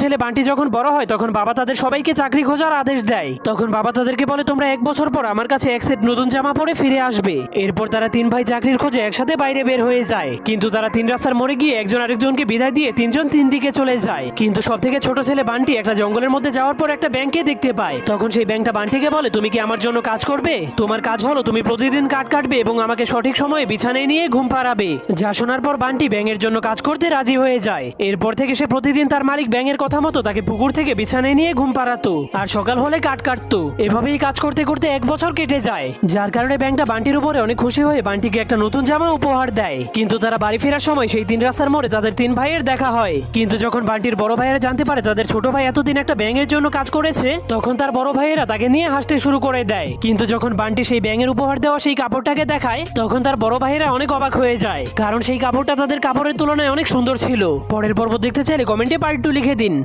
ছেলে বান্টি যখন বড় হয় তখন বাবা তাদের সবাইকে চাকরি খোঁজার আদেশ দেয়। তখন বাবা তাদেরকে বলে, তোমরা 1 বছর পর আমার কাছে এক সেট নতুন জামা পরে ফিরে আসবে। এরপর তারা 3 ভাই চাকরির খোঁজে একসাথে বাইরে বের হয়ে যায়, কিন্তু তারা 3 রাস্তার মোড়ে গিয়ে একজন আরেকজনকে বিদায় দিয়ে 3জন 3 দিকে চলে যায়। কিন্তু সব থেকে ছোট ছেলে বান্টি একটা জঙ্গলের মধ্যে যাওয়ার পর একটা ব্যাংকে দেখতে পায়। তখন সেই ব্যাংকটা বান্টিকে বলে, তুমি কি আমার জন্য কাজ করবে? তোমার কাজ হলো তুমি প্রতিদিন কাঠ কাটবে এবং আমাকে সঠিক সময়ে বিছানায় নিয়ে ঘুম পাড়াবে। যা শোনার পর বান্টি ব্যাঙের জন্য কাজ করতে রাজি হয়ে যায়। এরপর থেকে সে প্রতিদিন তার মালিক ব্যাঙের কথা মতো তাকে পুকুর থেকে বিছানায় নিয়ে ঘুম পাড়াতো আর সকাল হলে কাঠ কাটতো। এভাবেই কাজ করতে করতে 1 বছর কেটে যায়, যার কারণে ব্যাংকটা বান্টির উপরে অনেক খুশি হয়ে বান্টিকে একটা নতুন জামা উপহার দেয়। কিন্তু তারা বাড়ি ফেরার সময় সেই 3 রাস্তার মোড়ে তাদের 3 ভাইয়ের দেখা হয়। কিন্তু যখন বান্টির বড় ভাইয়েরা জানতে পারে তাদের ছোট ভাই এতদিন একটা ব্যাঙের জন্য কাজ করেছে, তখন তার বড় ভাইয়েরা তাকে নিয়ে হাসতে শুরু করে দেয়। কিন্তু যখন বান্টি সেই ব্যাঙের উপহার দেওয়া সেই কাপড়টাকে দেখায় তখন তার বড় ভাইয়েরা অনেক অবাক হয়ে যায়, কারণ সেই কাপড়টা তাদের কাপড়ের তুলনায় অনেক সুন্দর ছিল। পরের পর্ব দেখতে চাইলে কমেন্টে পার্ট 2 লিখে দিন।